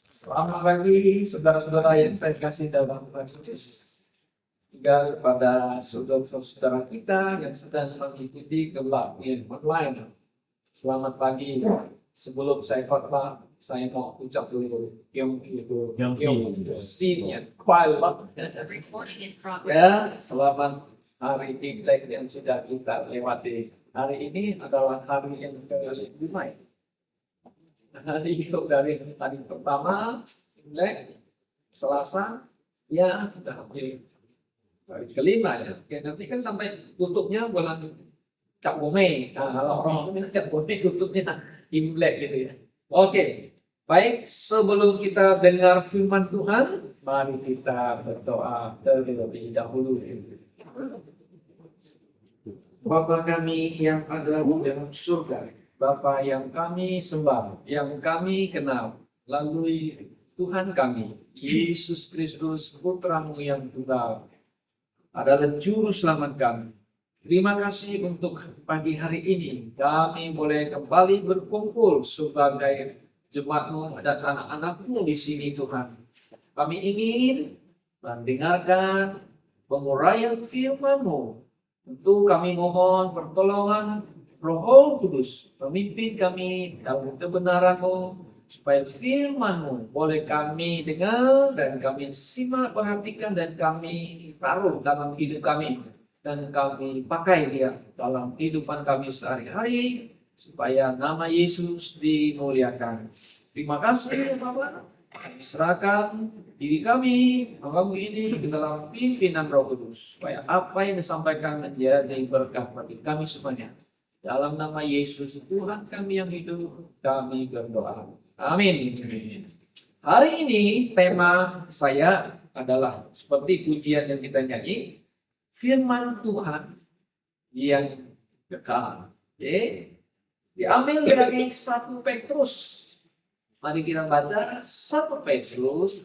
Selamat pagi, saudara-saudara yang saya kasih dalam Tuhan Yesus. Juga kepada saudara-saudara kita yang sedang mengikuti kebaktian online. Selamat pagi. Sebelum saya khotbah, saya mau ucap dulu yang scene kuala. Ya, selamat hari Imlek yang sudah kita lewati. Hari ini adalah hari yang ke-5. Hari itu dari hari pertama, Imlek, Selasa, ya sudah hari kelima ya. Oke, nanti kan sampai tutupnya bulan Cap Gome. Nah, kalau orang itu Cap Gome tutupnya Imlek gitu ya. Oke, baik, sebelum kita dengar firman Tuhan, mari kita berdoa terlebih dahulu. Bapa kami yang ada di dalam surga, Bapa yang kami sembah, yang kami kenal melalui Tuhan kami, Yesus Kristus, Putra-Mu yang tunggal, adalah juru selamat kami. Terima kasih untuk pagi hari ini, kami boleh kembali berkumpul sebagai jemaat-Mu dan anak-anak-Mu di sini Tuhan. Kami ingin mendengarkan penguraian firman-Mu. Tentu kami mohon pertolongan Roh Kudus memimpin kami dalam kebenaran-Mu, supaya firman-Mu boleh kami dengar dan kami simak, perhatikan, dan kami taruh dalam hidup kami, dan kami pakai dia dalam kehidupan kami sehari-hari, supaya nama Yesus dimuliakan. Terima kasih Bapak. Kami serahkan diri kami, hambamu ini ke dalam pimpinan Roh Kudus, supaya apa yang disampaikan menjadi berkat bagi kami semuanya. Dalam nama Yesus Tuhan kami yang hidup, kami berdoa. Amin. Hari ini tema saya adalah seperti pujian yang kita nyanyi, firman Tuhan yang kekal. Oke. Diambil dari 1 Petrus. Mari kita baca 1 Petrus.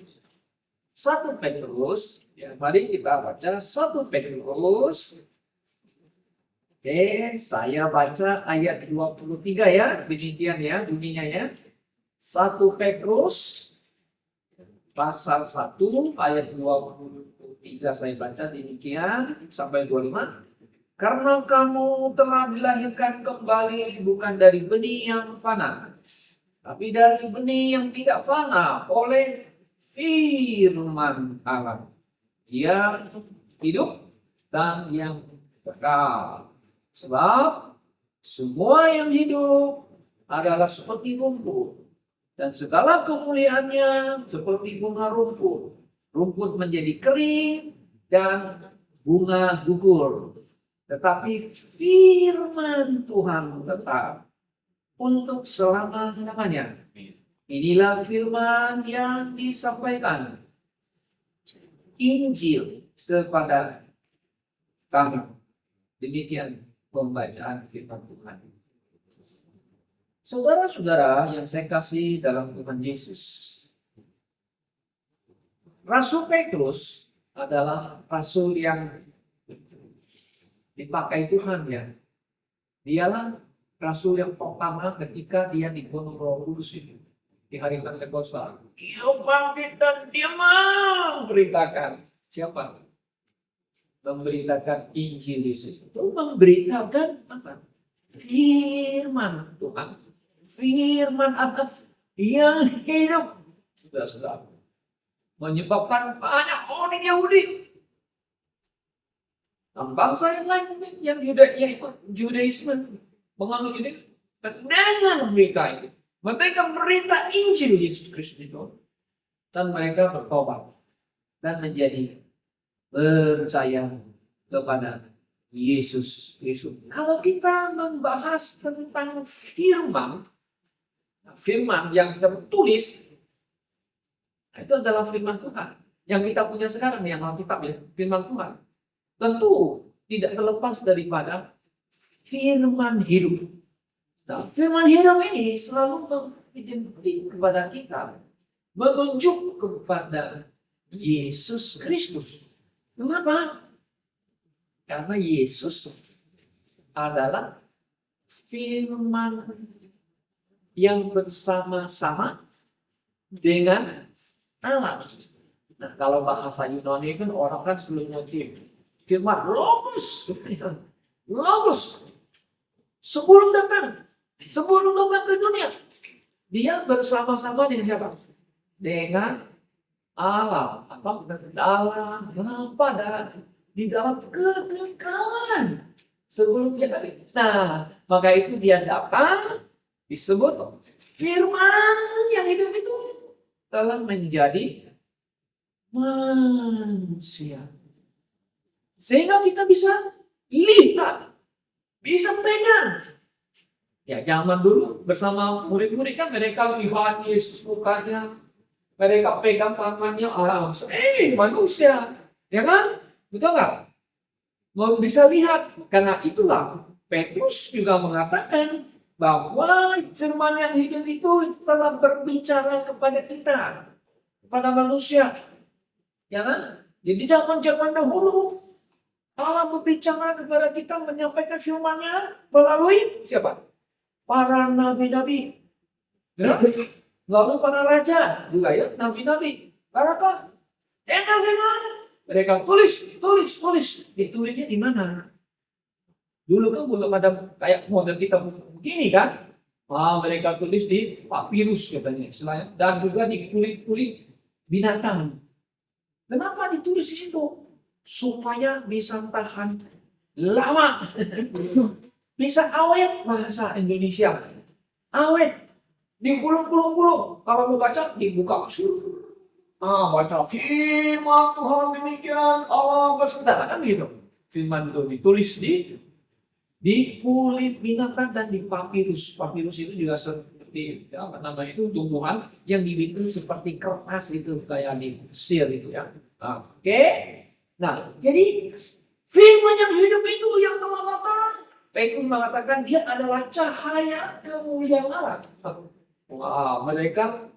1 Petrus. Ya, mari kita baca 1 Petrus. Oke, saya baca ayat 23 ya. Demikian ya bunyinya ya. 1 Petrus pasal 1 ayat 23 saya baca demikian sampai 25. Karena kamu telah dilahirkan kembali bukan dari benih yang fana, tapi dari benih yang tidak fana, oleh firman Allah yang hidup dan yang kekal. Sebab semua yang hidup adalah seperti rumput, dan segala kemuliaannya seperti bunga rumput. Rumput menjadi kering dan bunga gugur, tetapi firman Tuhan tetap untuk selama-lamanya. Inilah firman yang disampaikan Injil kepada kami. Demikian pembacaan firman Tuhan. Saudara-saudara yang saya kasih dalam Tuhan Yesus, Rasul Petrus adalah rasul yang dipakai Tuhan ya. Dialah rasul yang pertama ketika dia dipenuhi Roh Kudus itu di hari Pentekosta. Dia bangkit dan dia memberitakan. Siapa? Memberitakan Injil Yesus. Itu memberitakan apa? Firman Tuhan. Firman atas yang hidup. Sudah. Menyebabkan banyak orang Yahudi dan bangsa yang lain mungkin yang tidak ikut Judaisme menganut ini, dengan mereka ini mereka berita Injil Yesus Kristus itu, dan mereka bertobat dan menjadi percaya kepada Yesus Kristus. Kalau kita membahas tentang firman yang tertulis, itu adalah firman Tuhan yang kita punya sekarang, yang Alkitab ya, firman Tuhan. Tentu tidak terlepas daripada firman hidup. Nah, firman hidup ini selalu mengidentifikasi kepada kita, menunjuk kepada Yesus Kristus. Kenapa? Karena Yesus adalah firman yang bersama-sama dengan Allah. Nah, kalau bahasa Yunani kan orang kan sebelumnya firman logos, logos. Sebelum datang ke dunia, dia bersama-sama dengan siapa? Dengan Allah, atau dalam pada di dalam kekekalan sebelum dia tadi. Nah, maka itu dia datang disebut firman yang hidup itu telah menjadi manusia. Sehingga kita bisa lihat, bisa pegang. Ya, zaman dulu bersama murid-murid kan mereka lihat Yesus mukanya, mereka pegang tangannya, manusia, ya kan? Betul nggak? Mau bisa lihat, karena itulah Petrus juga mengatakan bahwa firman yang hidup itu telah berbicara kepada kita, kepada manusia, ya kan? Jadi zaman dahulu Allah berbicara kepada kita, menyampaikan firman-Nya melalui siapa? Para nabi-nabi. Ya? Lalu para raja juga ya, nabi-nabi. Mereka mereka tulis. Ditulisnya di mana? Dulu kan belum ada kayak model kita begini kan? Mereka tulis di papirus katanya, dan juga di kulit-kulit binatang. Kenapa ditulis di situ? Supaya bisa tahan lama. Bisa awet, bahasa Indonesia. Awet. Digulung-gulung. Kalau mau baca, dibuka. Baca firman Tuhan demikian, Allah bersebentar. Kan gitu. Firman itu ditulis di kulit binatang dan di papirus. Papirus itu juga seperti apa namanya itu, tumbuhan yang dibikin seperti kertas itu, kayak di Mesir itu ya. Oke. Nah, jadi firman yang hidup itu yang telah datang, Petrus mengatakan dia adalah cahaya kemuliaan Allah. Mereka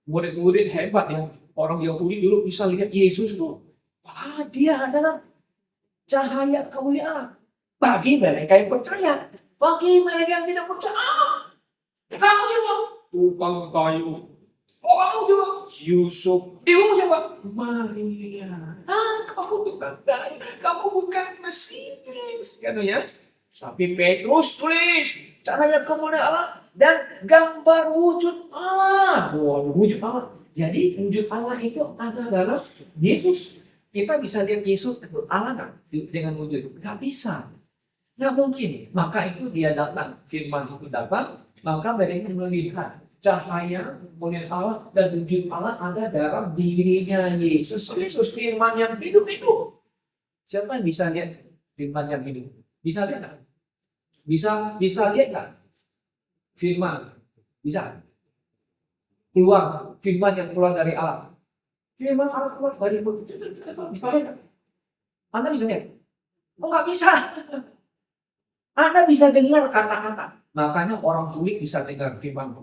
murid-murid hebat ya. Orang Yahudi dulu bisa lihat Yesus itu. Dia adalah cahaya kemuliaan Allah. Bagi mereka yang percaya, bagi mereka yang tidak percaya, kamu siapa? Tukang kayu. Kamu siapa? Yusuf. Ibu siapa? Maria. Kamu bukan dai, kamu bukan Mesias, kan ya? Tapi Petrus tulis cahaya kemuliaan Allah dan gambar wujud Allah. Wujud Allah. Jadi wujud Allah itu ada dalam Yesus. Kita bisa lihat Yesus itu Allah kan dengan wujud itu? Nggak bisa. Nggak mungkin. Maka itu dia datang. Firman itu datang. Maka mereka melihat cahaya kemuliaan Allah dan wujud Allah ada dalam dirinya Yesus Kristus, firman yang hidup itu. Siapa yang bisa lihat firman yang hidup? Bisa lihat nggak? Bisa lihat nggak? Firman. Bisa. Keluar. Firman yang keluar dari Allah. Firman Allah keluar dari mulut. Bisa lihat nggak? Anda bisa lihat? Nggak bisa. Anda bisa dengar kata-kata. Makanya orang tuli bisa dengar firman.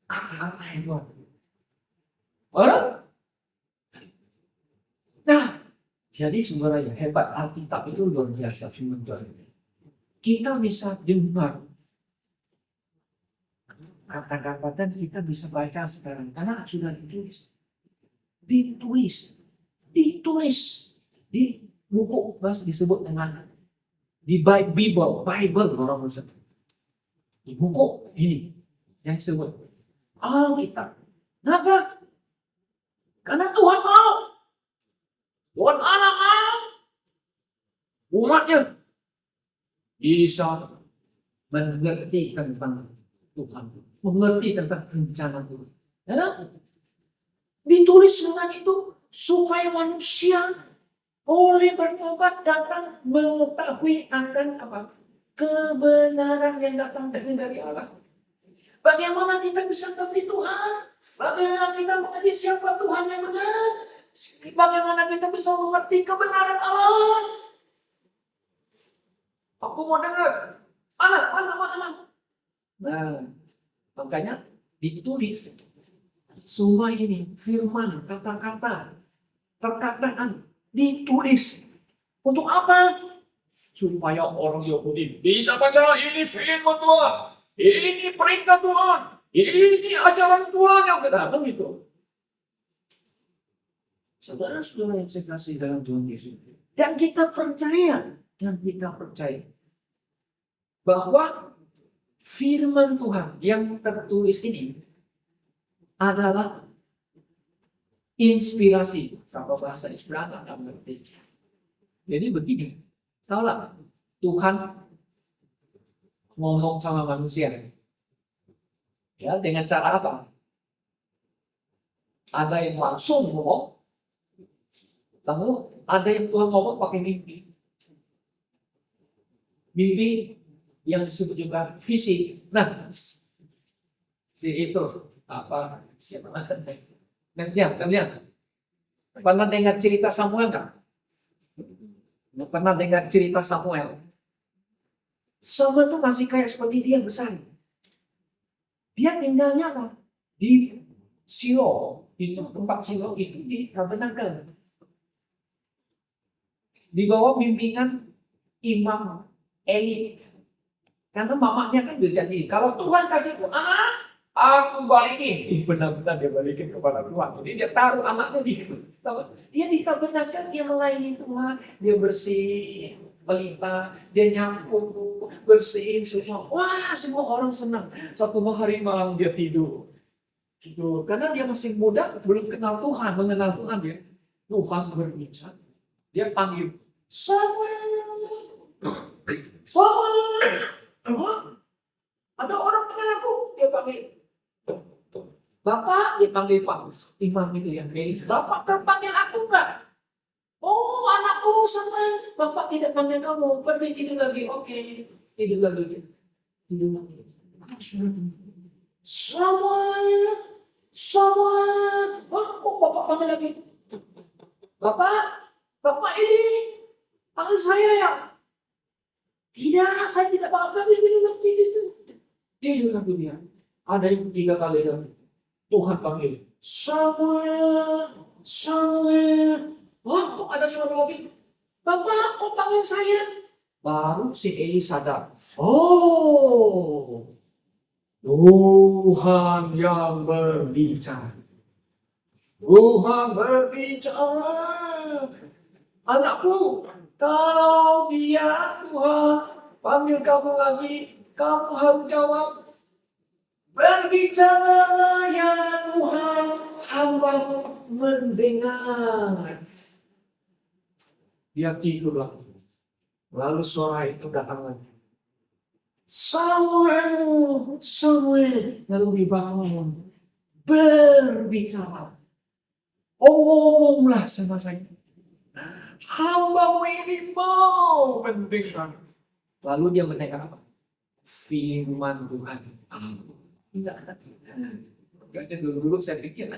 Kata-kata yang Tuhan. Orang? Nah, jadi sebenarnya hebat Alkitab itu luar biasa firman Tuhan. Kita bisa dengar kata-kata dan kita bisa baca sekarang karena sudah ditulis di buku bahasa disebut dengan di Bible orang Muslim. Di buku ini yang disebut Alkitab. Kenapa? Karena Tuhan mau. Tuhan Allah mau umatnya bisa mengerti tentang Tuhan, mengerti tentang rencana Tuhan. Ya, ditulis dengan itu supaya manusia boleh bertobat, datang mengetahui akan apa? Kebenaran yang datang dari Allah. Bagaimana kita bisa mengerti Tuhan? Bagaimana kita mengerti siapa Tuhan yang benar? Bagaimana kita bisa mengerti kebenaran Allah? Aku mau dengar. Mana? Nah, makanya ditulis semua ini firman, kata-kata, perkataan ditulis. Untuk apa? Supaya orang Yahudi bisa baca ini firman Tuhan, ini perintah Tuhan, ini ajaran Tuhan yang benar, kan gitu. Saudara-saudara yang saya kasih dalam Tuhan Yesus. Dan kita percaya. Bahwa firman Tuhan yang tertulis ini adalah inspirasi. Kalau bahasa inspirasi Anda mengerti. Jadi begini. Tahulah Tuhan ngomong sama manusia. Ya, dengan cara apa? Ada yang langsung ngomong. Lalu ada yang Tuhan ngomong pakai mimpi. Mimpi yang disebut juga visi. Nah, si itu apa? Siapa? Kalian pernah dengar cerita Samuel nggak? Pernah dengar cerita Samuel? Samuel itu masih kayak seperti dia besar. Dia tinggalnya apa? Di Silo. Itu tempat Silo itu di tabernakel. Di bawah bimbingan Imam Eli. Karena mamanya kan berjanji, kalau Tuhan kasih anak, aku balikin. Benar-benar dia balikin kepada Tuhan. Jadi dia taruh anaknya di situ. Dia ditabernakan, dia melayani Tuhan, dia bersih, pelita, dia nyapu, bersihin semua. Wah, semua orang senang. Satu hari malam dia tidur. Karena dia masih muda, belum kenal Tuhan, mengenal Tuhan dia. Tuhan berbicara. Dia panggil, Samuel. Ada orang panggil aku, dia panggil Bapak, dia panggil Pak Imam itu ya. Bapak terpanggil aku enggak? Oh, anakku Samuel, Bapak tidak panggil kamu, pergi tidur lagi. Oke, tidur lagi. Samuel, wah, kok Bapak panggil lagi? Bapak ini panggil saya ya? Tidak, saya tidak apa-apa. Tidur lagi dia. Ada yang 3 kali dan Tuhan panggil, Samuel. Wah, kok ada suara lagi? Bapak, kok panggil saya? Baru si Eli sadar. Oh, Tuhan yang berbicara. Anakku, kalau dia Tuhan panggil kamu lagi, kamu harus jawab, berbicara ya Tuhan, hamba mendengar. Dia tidur lagi. Lalu suara itu datang lagi. Samuel, lalu dibangun, berbicara. Ngomonglah sama saya. Hamba ini mau mendengar. Lalu dia mendengar apa? Firman Tuhan. Enggak. Dulu saya pikir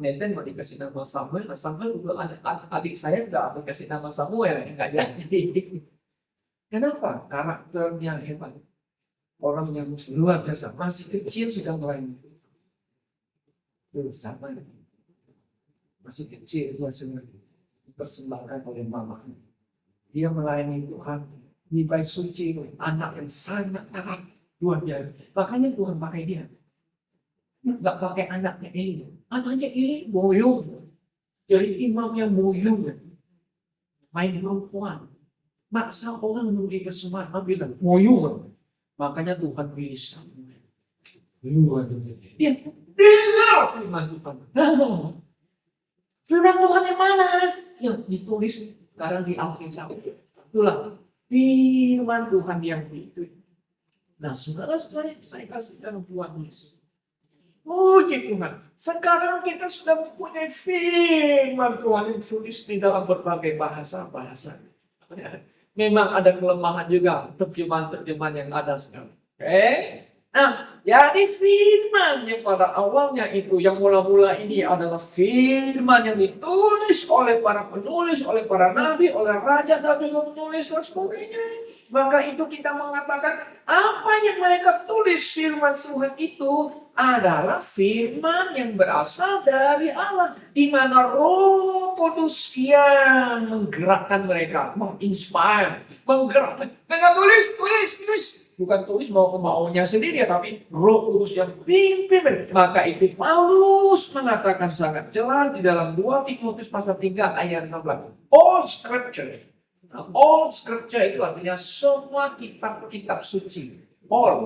Nathan mau dikasih nama Samuel. Samuel juga adik saya enggak mau kasih nama Samuel. Enggak jadi. Kenapa? Karakternya hebat. Orang yang luar biasa. Masih kecil sudah melayani. Sama. Masih kecil dia sudah dipersembahkan oleh mama. Dia melayani Tuhan di bait suci, anak yang sangat taat luar biasa. Makanya Tuhan pakai dia. Nggak pakai anaknya ini. Anaknya ini boyong. Jadi imam yang boyong. Main perempuan. Maksa orang menunggu kesemaan. Bilang boyong. Makanya Tuhan pilih Samuel. Dia dengar firman Tuhan. Firman Tuhan yang mana? Yang ditulis sekarang di Alkitab. Itulah firman Tuhan yang itu. Nah, saudara-saudara, saya kasihkan Tuhan Yesus. Puji Tuhan. Sekarang kita sudah mempunyai firman Tuhan yang tulis di dalam berbagai bahasa-bahasa. Memang ada kelemahan juga terjemahan-terjemahan yang ada sekarang. Oke? Nah, jadi firman yang pada awalnya itu, yang mula-mula ini adalah firman yang ditulis oleh para penulis, oleh para nabi, oleh raja dan juga penulis dan sebagainya. Maka itu kita mengatakan apa yang mereka tulis firman Tuhan itu adalah firman yang berasal dari Allah. Di mana Roh Kudus yang menggerakkan mereka, menginspire, menggerakkan. Mereka tulis. bukan tulis mau maunya sendiri ya, tapi Roh Kudus yang pimpin. Maka itu Paulus mengatakan sangat jelas di dalam 2 Timotius pasal 3 ayat 16. All scripture. Nah, all scripture itu artinya semua kitab-kitab suci. All,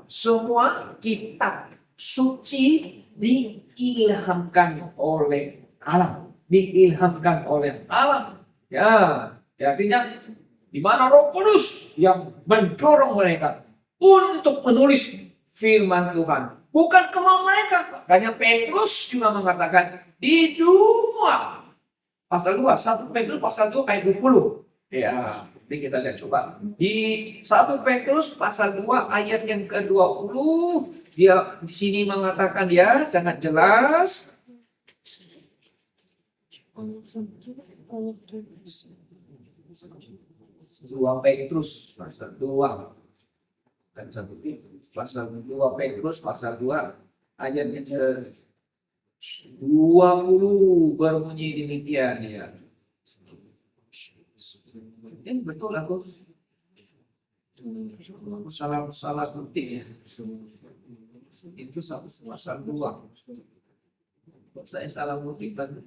semua kitab suci diilhamkan oleh Allah. Ya, artinya di mana Roh Kudus yang mendorong mereka untuk menulis firman Tuhan, bukan kemauan mereka. Makanya Petrus juga mengatakan di 1 Petrus pasal 2 ayat 20. Ya, ini kita lihat coba. Di 1 Petrus pasal 2 ayat yang ke-20, dia di sini mengatakan ya sangat jelas. 2 Petrus pasal 2 dan 1 Petrus pasal 2 Petrus pasal 2 ayat yang ke-20 berbunyi demikian ya. Ini betul aku salah ketik ya. Itu pasal 2. Saya salah ketik tadi.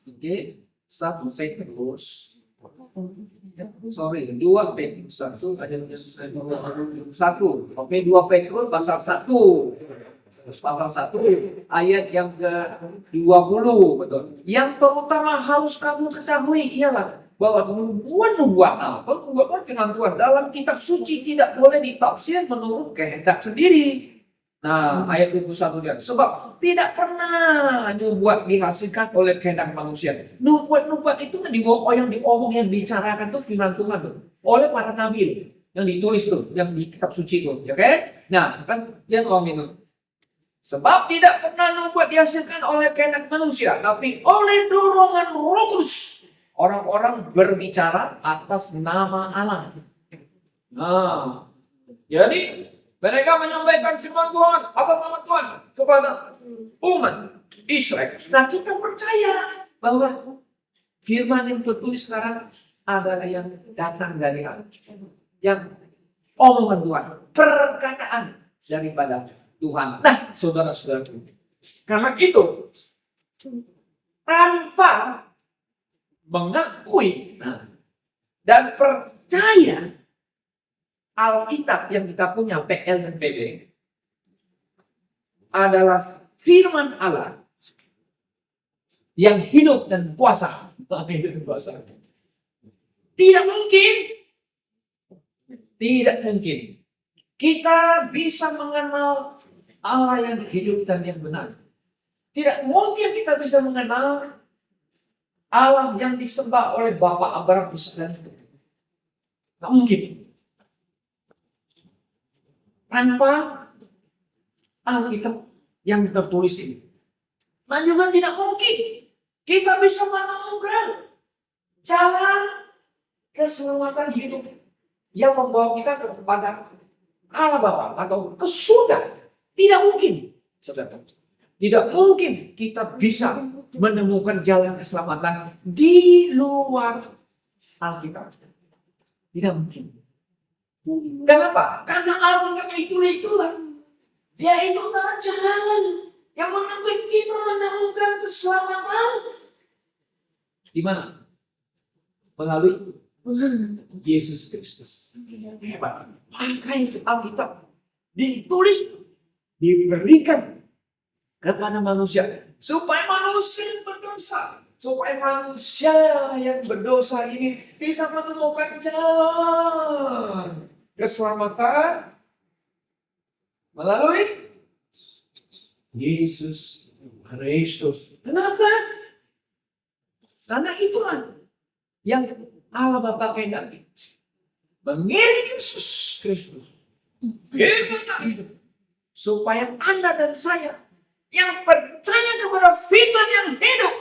Oke, 1 Petrus. 2 Petrus 1 ayat 1. Oke, 2 Petrus pasal 1. Pasal 1 ayat yang ke-20, betul. Yang terutama harus kamu ketahui ialah bahwa nubuat firman Tuhan dalam kitab suci tidak boleh ditafsir menurut kehendak sendiri. Nah, ayat 21 dia. Sebab tidak pernah nubuat dihasilkan oleh kehendak manusia. Nubuat itu kan yang diomong, yang dibicarakan tuh firman Tuhan tuh oleh para nabi yang ditulis tuh, yang di kitab suci tuh, oke? Okay? Nah, kan dia ngomong itu. Sebab tidak pernah nubuat dihasilkan oleh kehendak manusia, tapi oleh dorongan Roh Kudus. Orang-orang berbicara atas nama Allah. Nah, jadi mereka menyampaikan firman Tuhan atau nama Tuhan kepada umat Israel. Nah, kita percaya bahwa firman yang tertulis sekarang adalah yang datang dari Allah. Yang omongan Tuhan, perkataan daripada Tuhan. Nah, saudara-saudara, karena itu tanpa mengakui dan percaya Alkitab yang kita punya, PL dan PB, adalah firman Allah yang hidup dan kuasa. Tidak mungkin kita bisa mengenal Allah yang hidup dan yang benar. Tidak mungkin kita bisa mengenal Allah yang disembah oleh Bapak Abraham, Ishak dan Yakub. Tidak mungkin. Tanpa Alkitab yang tertulis ini. Dan juga tidak mungkin kita bisa menemukan jalan keselamatan hidup yang membawa kita kepada Allah Bapa atau ke surga. Tidak mungkin, saudara. Tidak mungkin kita bisa menemukan jalan keselamatan di luar Alkitab. Tidak mungkin. Kenapa? Karena Alkitab itulah. Dia itu adalah jalan yang menuntun kita menemukan keselamatan. Di mana? Melalui Yesus Kristus. Hebat. Makanya itu Alkitab ditulis, diberikan kepada manusia supaya manusia berdosa, supaya manusia yang berdosa ini bisa menemukan jalan keselamatan melalui Yesus Kristus. Kenapa? Karena itulah yang Allah Bapa kehendaki, mengirim Yesus Kristus supaya Anda dan saya yang percaya kepada firman yang hidup,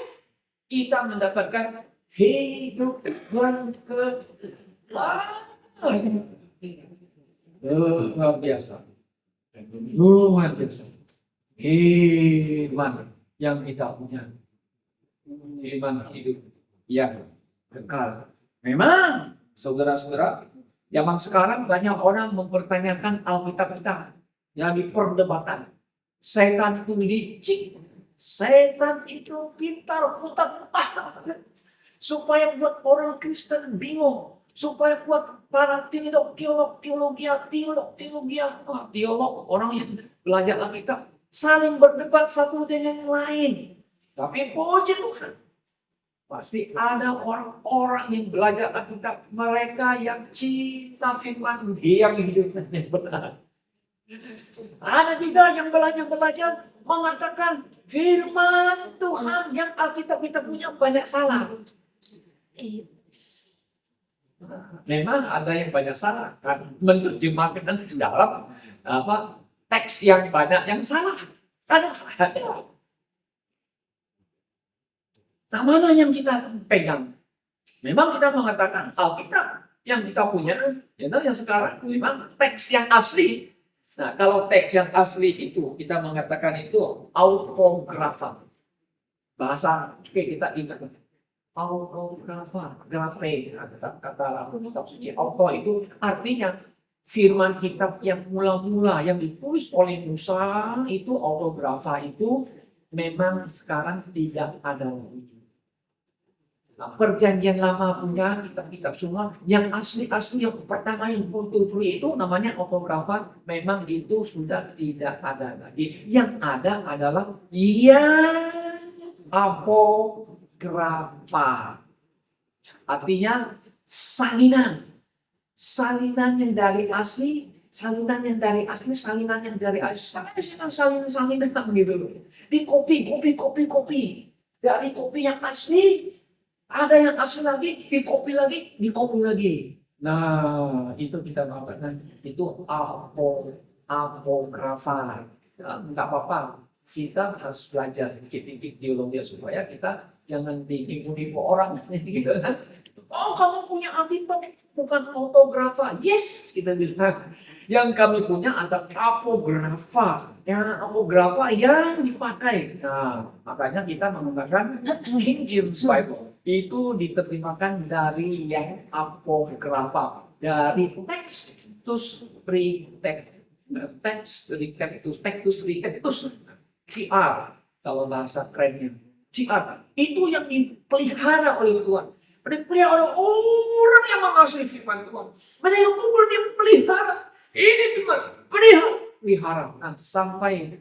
kita mendapatkan hidup yang kekal. Luar biasa. Firman yang kita punya, firman hidup yang kekal. Memang, saudara-saudara, Zaman sekarang banyak orang mempertanyakan Alkitab kita. Yang diperdebatkan. Setan itu licik. Setan itu pintar putar-putar. Supaya buat orang Kristen bingung. Supaya buat para teolog, orang yang belajar Alkitab saling berdebat satu dengan yang lain. Tapi puji Tuhan, pasti ada orang-orang yang belajar Alkitab, mereka yang cinta firman, yang hidupnya benar. Ada juga yang belajar mengatakan firman Tuhan yang Alkitab kita punya banyak salah. Memang ada yang banyak salah kan, menerjemahkan dalam teks yang banyak yang salah. Nah, mana yang kita pegang? Memang kita mengatakan Alkitab yang kita punya, yang sekarang memang teks yang asli. Nah, kalau teks yang asli itu kita mengatakan itu autografa. Bahasa kita ingat autografa, grafe, kata kitab suci. Auto itu artinya firman kitab yang mula-mula yang ditulis oleh Musa itu autografa itu memang sekarang tidak ada lagi. Nah, perjanjian lama punya kitab-kitab semua yang asli-asli yang pertama yang betul-betul itu namanya autografa, memang itu sudah tidak ada lagi. Yang ada adalah yang apografa. Artinya salinan yang dari asli, salinan yang dari asli. Salinan gitu loh. Di kopi. Dari kopi yang asli ada yang asli lagi, di kopi lagi. Nah, itu kita mengatakan itu apografa. Enggak apa-apa, kita harus belajar dikit-dikit teologi supaya kita jangan ditipu-tipu orang. Gitu kan? Oh, kamu punya Alkitab bukan autografa. Yes, kita bilang. Yang kami punya ada apografa. Yang apografa yang dipakai. Nah, makanya kita menggunakan King James Bible. Itu diterjemahkan dari yang apografa, dari textus receptus, CR kalau bahasa kerennya. CR itu yang dipelihara oleh Tuhan, dipelihara oleh orang yang mengasihi firman Tuhan. Mereka kumpul dipelihara. Ini Tuhan pelihara. Nah, sampai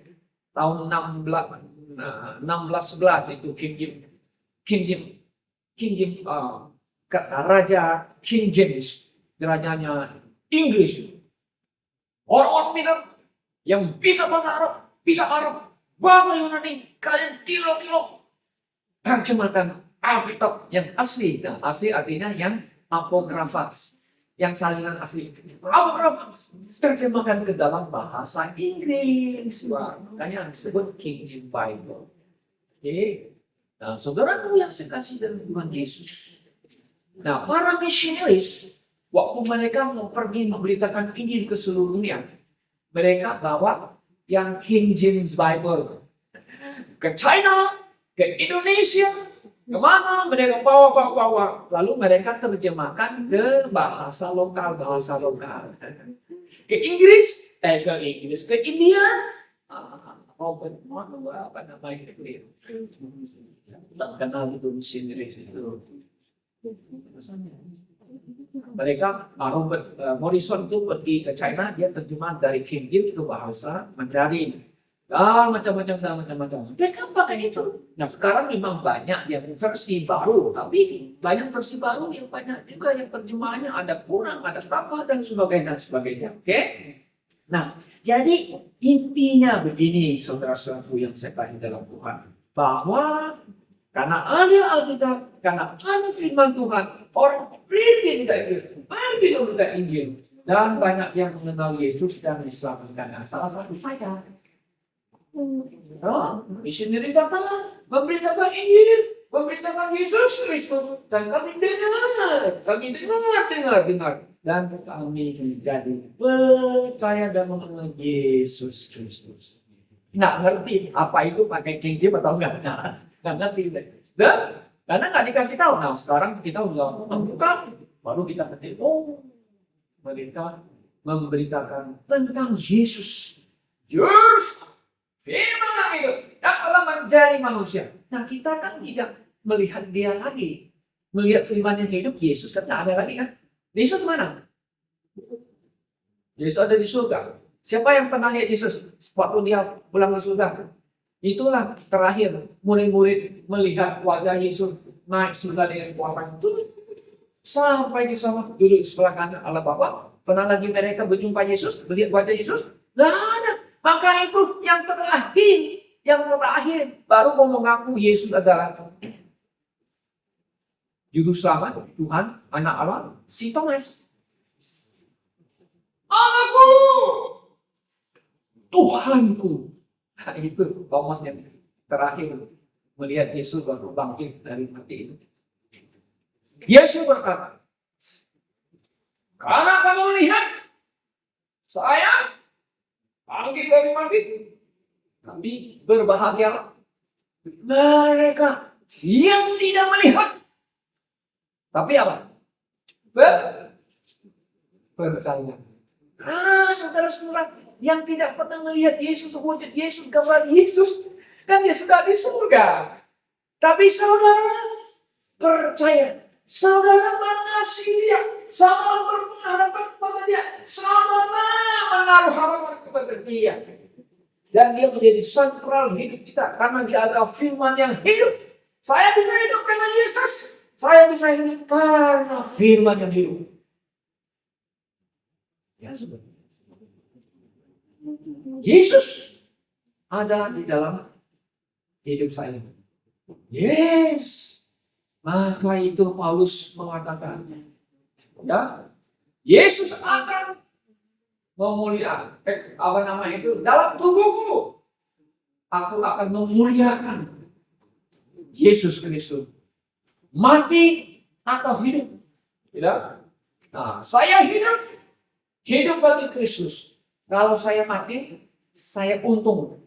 tahun 1611 itu Raja King James, rajanya Inggris, orang-orang minat yang bisa bahasa Arab, bisa Arab, bahasa Yunani, kalian tilo terjemahkan Alkitab yang asli. Nah, asli artinya yang apografa, yang salinan asli. Apografa terjemahkan ke dalam bahasa Inggris. Makanya disebut King James Bible. Jadi, nah, saudaraku yang saya kasih dari Tuhan Yesus. Nah, para misionaris, waktu mereka mau pergi memberitakan Injil ke seluruh dunia, mereka bawa yang King James Bible ke China, ke Indonesia, kemana mereka bawa. Lalu mereka terjemahkan ke bahasa lokal. Ke Inggris, ke India, Robert apa namanya itu, tak kenal itu misionaris itu. Mereka Robert Morrison itu pergi ke China, dia terjemah dari King James ke bahasa Mandarin dan macam-macam. Mereka pakai itu. Nah, sekarang memang banyak yang versi baru, tapi banyak versi baru yang banyak juga yang terjemahannya ada kurang, ada tambah dan sebagainya. Oke? Nah, jadi intinya begini, saudara-saudaraku yang saya kasih dalam Tuhan, bahwa karena ada Alkitab, karena ada firman Tuhan, orang pergi minta Injil, dan banyak yang mengenal Yesus dan diselamatkan. Nah, salah satu saya, misioneri datang, memberitakan Injil, memberitakan Yesus Kristus, dan kami dengar, dan kami menjadi percaya dan mengenal Yesus Kristus. Nggak ngerti apa itu pakai King James atau enggak? Nggak ngerti. Dan karena nggak dikasih tahu. Nah, sekarang kita udah membuka, baru kita ngerti. Oh, Mereka memberitakan tentang Yesus. Yesus, firman yang hidup, yang telah menjadi manusia. Nah, kita kan tidak melihat dia lagi. Melihat firman yang hidup, Yesus kan tidak ada lagi kan? Yesus mana? Yesus ada di surga. Siapa yang pernah lihat Yesus waktu dia pulang ke surga? Itulah terakhir murid-murid melihat wajah Yesus naik surga dengan kuasa itu. Sampai di sana duduk di sebelah kanan Allah Bapa. Pernah lagi mereka berjumpa Yesus, melihat wajah Yesus? Nggak ada. Maka itu yang terakhir baru mau mengaku Yesus adalah juru selamat Tuhan, Anak Allah, si Thomas. Aku, Tuhanku. Nah, itu Thomas yang terakhir melihat Yesus baru bangkit dari mati itu. Yesus berkata, karena kamu lihat saya bangkit dari mati, tapi berbahagialah mereka yang tidak melihat, tapi apa? Percaya. Saudara-saudara yang tidak pernah melihat Yesus, wujud Yesus, gambar Yesus, kan dia sudah di surga. Tapi saudara percaya, saudara mengasihi dia, saudara berpengharapan kepada dia, saudara menaruh harapan kepada dia. Dan dia menjadi sentral hidup kita karena dia adalah firman yang hidup. Saya bisa hidup karena Yesus. Saya bisa hidup karena firman yang hidup. Ya sudah. Yesus ada di dalam hidup saya. Yes. Maka itu Paulus mengatakan, ya, Yesus akan memuliakan, dalam tubuhku, aku akan memuliakan Yesus Kristus. Mati atau hidup? Tidak. Nah, saya hidup bagi Kristus. Kalau saya mati, saya untung.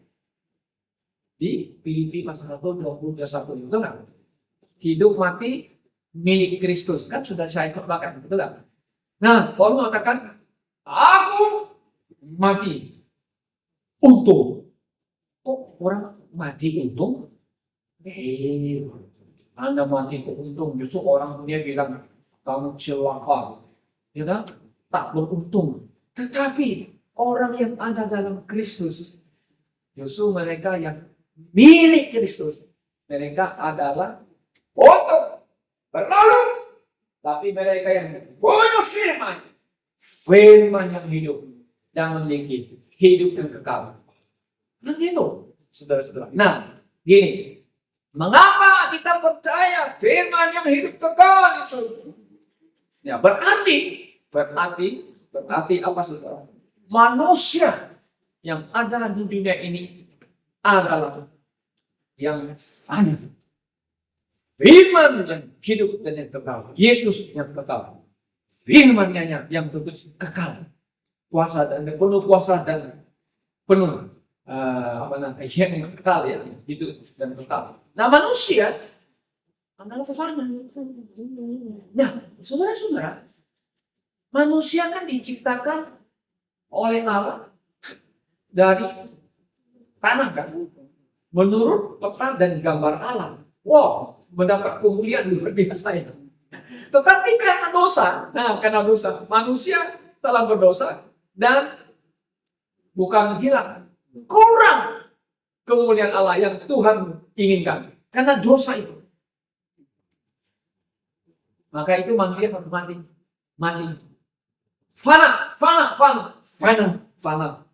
Di Filipi pasal 1, 20-21 itu kan? Hidup mati milik Kristus. Kan sudah saya katakan, betul kan? Nah, Paulus mengatakan, aku mati untung. Kok orang mati untung? Anda mati untung. Justru orang dunia bilang, kamu celaka. Ya kan? Tak beruntung. Tetapi orang yang ada dalam Kristus, justru mereka yang milik Kristus, mereka adalah untung, berlalu. Tapi mereka yang punya firman yang hidup dan memiliki hidup yang kekal. Nah, gitu, saudara-saudara. Nah, gini, mengapa kita percaya firman yang hidup kekal itu? Ya, berarti apa, saudara? Manusia yang ada di dunia ini adalah yang fana. Firman yang hidup dan yang kekal. Yesus yang kekal. Firman-Nya yang terus kekal. Kuasa dan penuh kuasa dan penuh yang kekal, ya, hidup dan kekal. Nah, manusia adalah fana. Nah, saudara-saudara, manusia kan diciptakan oleh Allah dari tanah kan, menurut peta dan gambar Allah. Wow, mendapat kemuliaan luar biasa ya. Tetapi karena dosa, manusia telah berdosa dan bukan hilang, kurang kemuliaan Allah yang Tuhan inginkan karena dosa itu. Maka itu manusia harus mati. Fana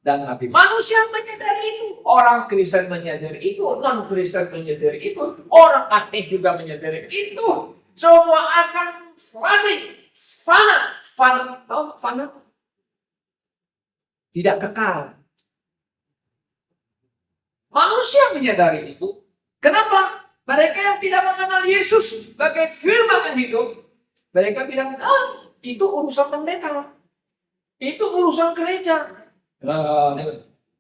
dan mati. Manusia menyadari itu, orang Kristen menyadari itu, non Kristen menyadari itu, orang ateis juga menyadari itu. Semua akan mati. Fana. Tidak kekal. Manusia menyadari itu. Kenapa? Mereka yang tidak mengenal Yesus sebagai firman yang hidup, mereka bilang, itu urusan pendeta. Itu urusan gereja.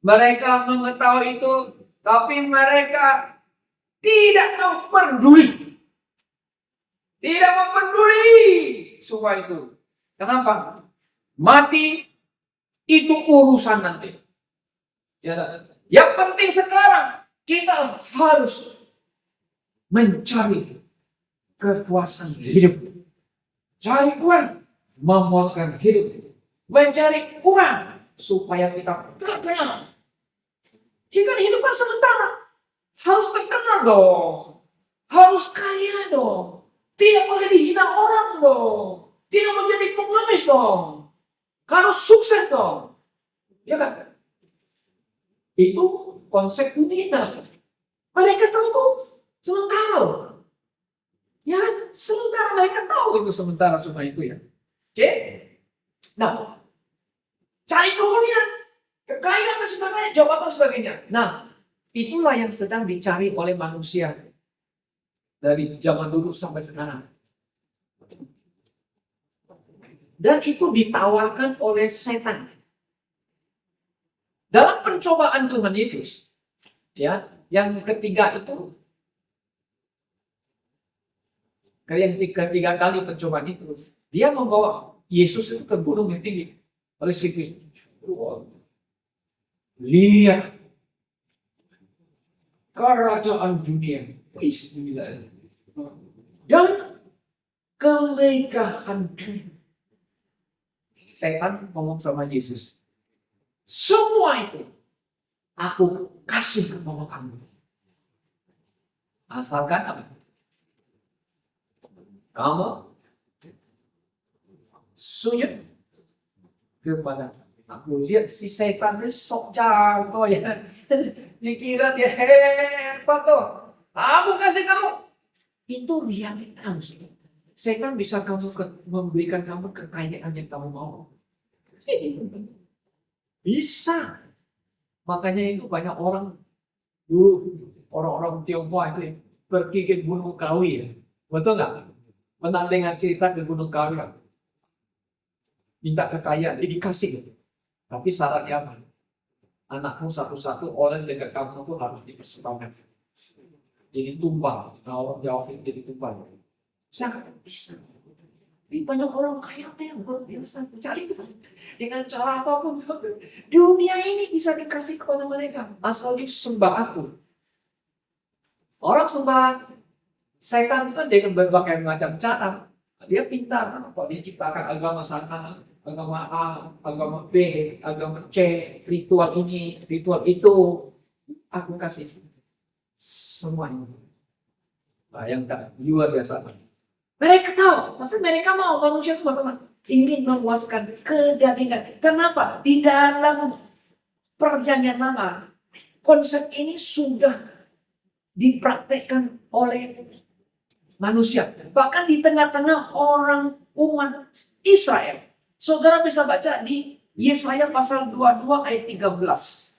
Mereka mengetahui itu, tapi mereka tidak peduli. Tidak peduli semua itu. Kenapa? Mati itu urusan nanti. Ya, yang penting sekarang kita harus mencari kepuasan hidup. Cari uang, memuaskan hidup. Mencari uang supaya kita terkenal. Ya kan hidup kan sementara. Harus terkenal dong. Harus kaya dong. Tidak boleh dihina orang dong. Tidak mau jadi pengemis dong. Harus sukses dong. Ya kan? Itu konsep dunia. Mereka tahu tuh sementara. Ya, sementara mereka tahu itu sementara semua itu ya. Oke? Nah, cari kemuliaan, kekayaan dan sebagainya, jabatan sebagainya. Nah, itulah yang sedang dicari oleh manusia dari zaman dulu sampai sekarang. Dan itu ditawarkan oleh setan. Dalam pencobaan Tuhan Yesus, ya, yang ketiga itu, yang tiga kali pencobaan itu, dia membawa Yesus itu ke gunung yang tinggi. Oleh si Kristus. Lihat kerajaan dunia. Bismillah. Dan kemegahan dunia. Setan ngomong sama Yesus. Semua itu aku kasih kepada kamu. Asalkan apa? Kamu sujud kepada aku. Lihat si setan ini sok jago ya. Dikira dia hebat tuh. Aku kasih kamu. Itu realitas. Setan bisa memberikan kamu kekayaan yang kamu mau. Bisa. Makanya itu banyak orang dulu, orang-orang Tionghoa itu ya, pergi ke Gunung Kawi ya. Betul nggak? Pernah dengar cerita ke Gunung Kawi ya? Minta kekayaan, dikasih. Tapi syaratnya apa? Anakmu satu-satu orang dekat kamu itu harus dipersembahkan. Jadi tumpah. Nah, orang Jawa itu jadi tumpah. Sangat bisa. Ini banyak orang kaya yang luar biasa mencari dengan cara apapun. Dunia ini bisa dikasih kepada mereka asal disembah aku. Orang sembah setan itu dengan berbagai macam cara. Dia pintar. Kalau diciptakan agama sana, agama A, agama B, agama C, ritual ini, ritual itu. Aku kasih semuanya. Bayangkan, luar biasa. Mereka tahu, tapi mereka mau manusia itu bagaimana? Ingin memuaskan kedagingan. Kenapa? Di dalam perjanjian lama, konsep ini sudah dipraktekkan oleh manusia. Bahkan di tengah-tengah orang umat Israel. Saudara bisa baca di Yesaya pasal 22 ayat 13.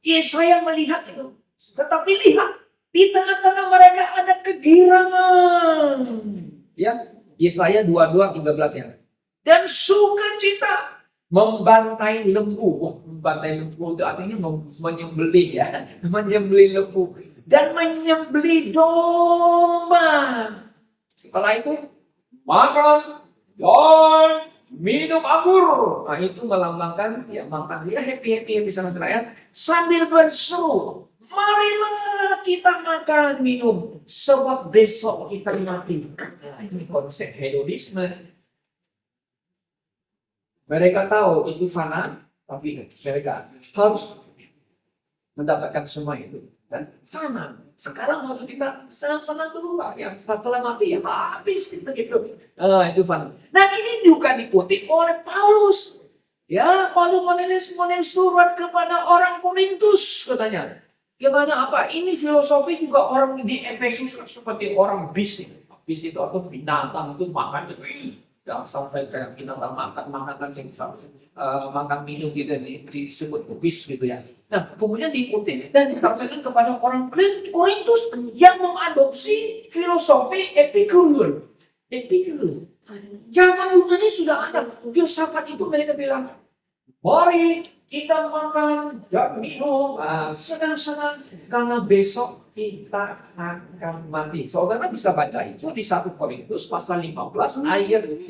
Yesaya melihat itu. Tetapi lihat. Di tengah-tengah mereka ada kegirangan. Ya, Yesaya 22:13 ya. Dan sukacita membantai lembu. Membantai lembu itu artinya menyembelih ya. Menyembelih lembu. Dan menyembelih domba. Setelah itu, makan dan minum anggur. Nah itu melambangkan, ya makan dia happy sama rakyat. Sambil berseru. Marilah kita makan minum sebab besok kita mati. Nah, ini konsep hedonisme. Mereka tahu itu fana, tapi mereka harus mendapatkan semua itu dan fana. Sekarang harus kita senang-senang dulu lah. Yang setelah mati ya habis kita gitu. Itu fana. Dan ini juga dikutip oleh Paulus. Ya, Paulus menulis surat kepada orang Korintus katanya. Katanya apa? Ini filosofi juga orang di Efesus seperti orang bis. Bis itu atau binatang itu makan itu. Jangan sampai kayak binatang makan yang makan minum gitu disebut bis gitu ya. Nah kemudian diikuti dan ditampilkan kepada orang Korintus yang mengadopsi filosofi Epicure. Zaman Yunani sudah ada filsafat itu. Mereka bilang, mari kita makan dan minum senang-senang karena besok kita akan mati. Saudara bisa baca itu di 1 Korintus pasal 15 ayat 32.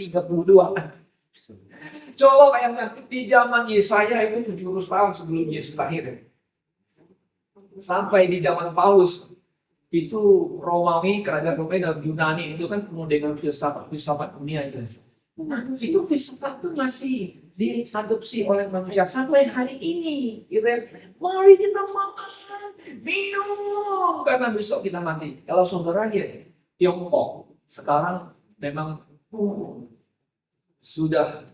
Coba bayangkan, di zaman Yesaya itu 700 tahun sebelum Yesus lahir. Sampai di zaman Paulus, itu Romawi, kerajaan Romawi dan Yunani itu kan penuh dengan filsafat dunia itu. Nah, itu filsafat itu masih diadopsi oleh manusia sampai hari ini. Gitu ya. Mari kita makan, minum, karena besok kita mati. Kalau saudara lihat Tiongkok sekarang memang sudah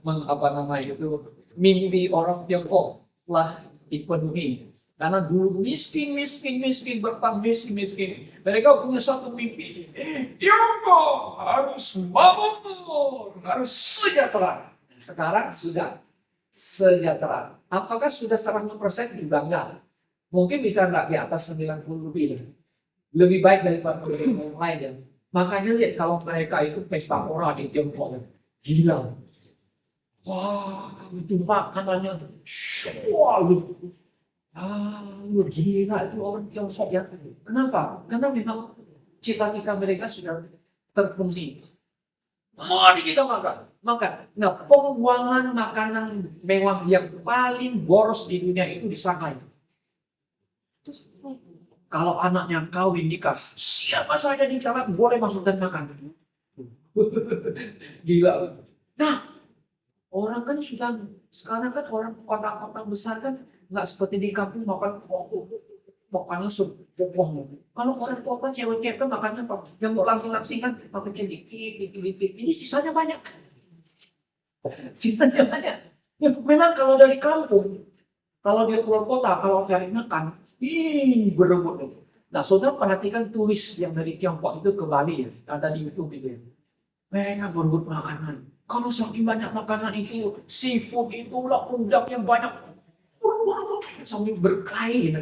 mimpi orang Tiongkok lah dipenuhi. Karena dulu miskin, bertambah miskin. Mereka punya satu mimpi. Tiongkok harus makmur, harus sejahtera. Sekarang sudah sejahtera. Apakah sudah 100%? Juga enggak. Mungkin bisa enggak di atas 90 lebih. Lebih baik daripada yang lain ya. Makanya lihat kalau mereka itu pesta pora di Tiongkok. Gila. Wah, itu makanannya lu gila itu orang Tiongkok ya. Kenapa? Karena memang cita-cita mereka sudah terpenuhi. Mari kita makan. Nah, pembuangan makanan mewah yang paling boros di dunia itu di Shanghai. Terus, kalau anaknya kawin nikah, siapa saja di jalan boleh masuk dan makan. Gila. Nah, orang kan sudah sekarang kan orang kota-kota besar kan nggak seperti di kampung makannya sepopong. Kalau orang tua cewek-cewek kan makannya yang mau langsing kan pakainya dikit. Ini sisanya banyak. Sisanya banyak. Ya, memang kalau dari kampung, kalau dia keluar kota, kalau cari makan, berebut. Nah, saudara perhatikan turis yang dari Tiongkok itu ke Bali ya, ada di YouTube itu ya. Mereka berebut makanan. Kalau saking banyak makanan itu, seafood itu udang yang banyak. Sambil berkelahi.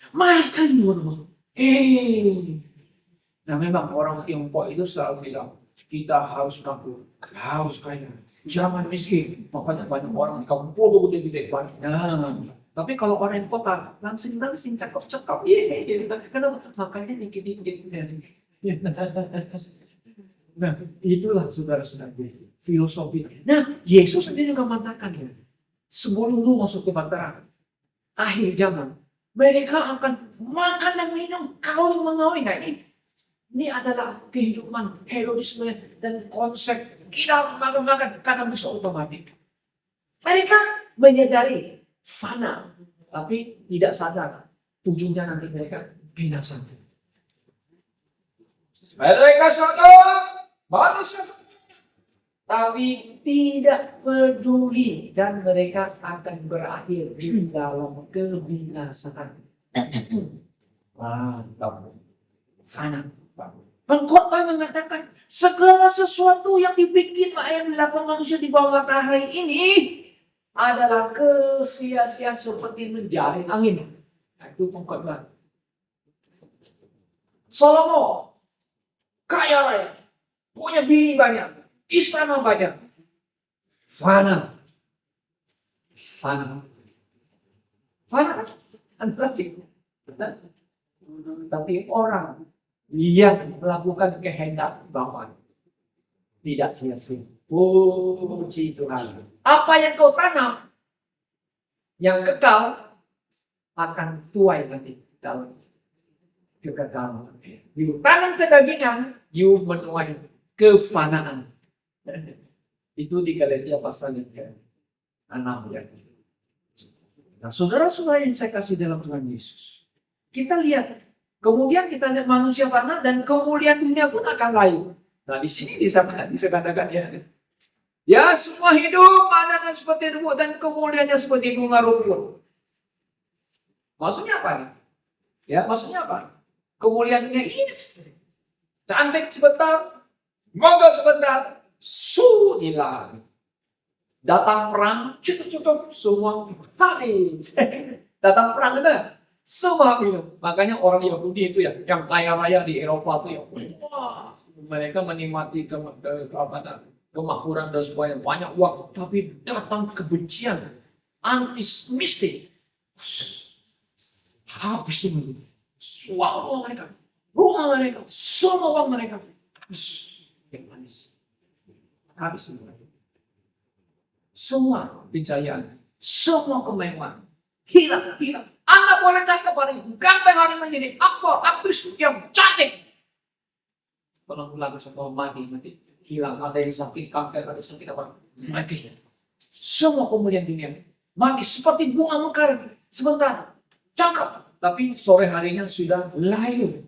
Makan. Nah memang orang Tiongkok itu selalu bilang, kita harus mampu, harus kaya. Jangan miskin. Makanya banyak orang di kampung bodoh gede-gede banyak. Nah, tapi kalau orang kota, langsing cakep-cakep. Kenapa? Makanya dikit-dikit. Nah, itulah saudara-saudara filosofi. Nah, Yesus sendiri juga mengatakan ya, sebelum lu masuk ke Bahtera, akhir zaman, mereka akan makan dan minum, kawin mengawin. Nah, ini adalah kehidupan hedonisme dan konsep kita makan karena bisa otomatis. Mereka menyadari fana, tapi tidak sadar ujungnya nanti mereka binasa. Mereka sadar manusia, tapi tidak peduli dan mereka akan berakhir di dalam kebinasaan. Mantap. Fana. Pengkhotbah mengatakan segala sesuatu yang dibikin yang dilakukan manusia di bawah matahari ini adalah kesia-siaan seperti menjaring angin. Nah, itu pengkhotbah. Salomo kaya raya, punya bini banyak, istana banyak. Fana. Tapi orang yang melakukan kehendak Bapa tidak sia-sia. Puji Tuhan. Apa yang kau tanam yang kekal akan tuai nanti dalam kekekalan. You tanam kedagingan, you menuai kefanaan. Itu di Galatia pasal yang ke-6 ya. Nah, saudara-saudara yang saya kasih dalam Tuhan Yesus, kita lihat, kemudian kita lihat manusia fana dan kemuliaan dunia pun akan lain. Nah, di sini disebutkan ya. Ya, semua hidup pandangan seperti rumput dan kemuliaannya seperti bunga rumput. Maksudnya apa nih? Ya, maksudnya apa? Kemuliaannya ini cantik sebentar, megah sebentar, hilang. Datang perang, cukup semua habis. Datang perang itu semua habis. Makanya orang Yahudi itu ya, yang kaya raya di Eropa itu ya, wah, mereka menikmati kemakmuran dan supaya banyak uang, tapi datang kebencian, anti-mistik, habis semua. Uang mereka, rumah mereka, semua uang mereka, habis semua. semua pencahayaan, semua kemewahan hilang. Anda boleh cakap hari ini, ganteng hari menjadi aktor, aktris yang cantik. Kalau lagu sekolah mati, hilang. Ada yang sakit kanker, ada yang sakit apa, mati. Semua kemuliaan dunia mati seperti bunga mekar sebentar, cakap, tapi sore harinya sudah layu.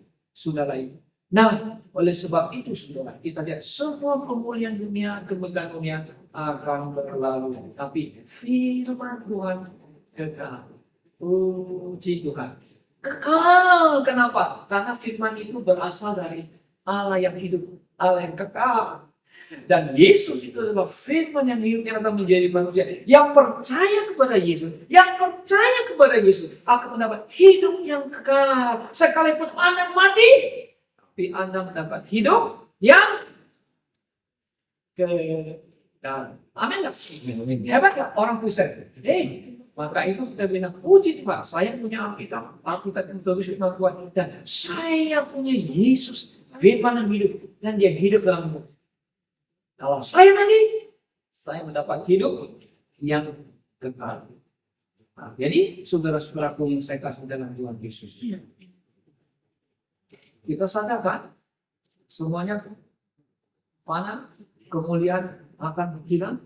Nah, oleh sebab itu saudara, kita lihat semua kemuliaan dunia, kemegahan dunia akan berlalu, tapi firman Tuhan kekal. Puji Tuhan. Kekal, kenapa? Karena firman itu berasal dari Allah yang hidup, Allah yang kekal. Dan Yesus itu adalah firman yang hidup yang akan menjadi manusia. Yang percaya kepada Yesus akan mendapat hidup yang kekal. Sekalipun Anda mati, tapi Anda mendapat hidup yang kekal. Amin gak? Hebat gak orang Kristen? Maka itu kita bilang, puji Tuhan, saya punya Alkitab yang tertulis firman Tuhan, dan saya punya Yesus, firman yang hidup, dan dia hidup dalam hidup. Kalau saya mati, saya mendapat hidup yang kekal. Nah, jadi saudara-saudaraku yang saya kasih dalam Tuhan Yesus, kita sadar kan, semuanya fana, kemuliaan akan hilang,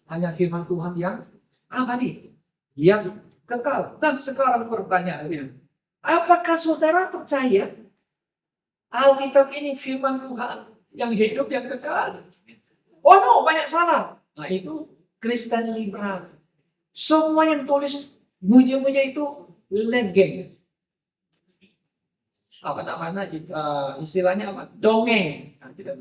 hanya firman Tuhan yang abadi, yang kekal. Dan sekarang pertanyaannya, apakah saudara percaya Alkitab ini firman Tuhan yang hidup yang kekal? Oh no, banyak salah. Nah itu Kristen liberal. Semua yang tulis muja-muja itu legend. Apa namanya? Istilahnya apa? Dongeng. Nah, kita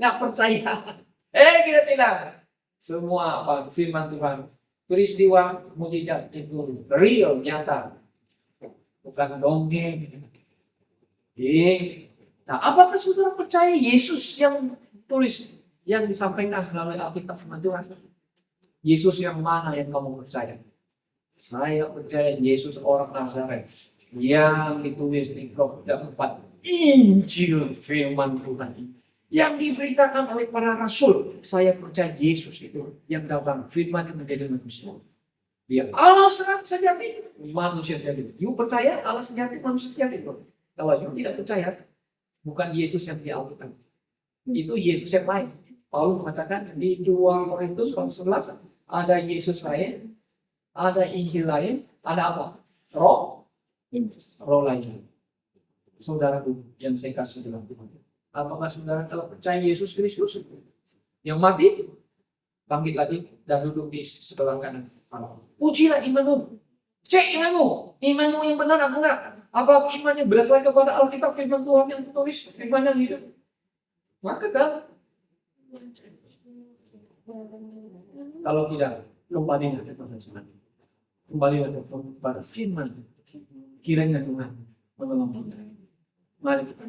nggak percaya. Kita bilang semua apa firman Tuhan, peristiwa mujizat itu real, nyata, bukan dongeng. Nah, apakah saudara percaya Yesus yang tulis, yang disampaikan melalui Alkitab firman Tuhan? Yesus yang mana yang kamu percaya? Saya percaya Yesus orang Nazaret yang ditulis di keempat Injil firman Tuhan yang diberitakan oleh para rasul. Saya percaya Yesus itu yang datang firman menjadi manusia. Dia Allah sejati, manusia sejati. You percaya Allah sejati, manusia sejati? Kalau you tidak percaya, bukan Yesus yang di Alkitab, itu Yesus yang lain. Paulus mengatakan di 2 Korintus 11, ada Yesus lain, ada Injil lain, ada apa? Roh lain. Saudaraku yang saya kasih dalam Tuhan, apakah saudara telah percaya Yesus Kristus yang mati, bangkit lagi dan duduk di sebelah kanan Allah? Ujilah imanmu. Cek imanmu yang benar atau enggak? Apa imannya berasal kepada Alkitab firman Tuhan yang tertulis, firman yang hidup? Maka kan kalau tidak, kembali kepada firman. Kiranya Tuhan menolong kita. Mari kita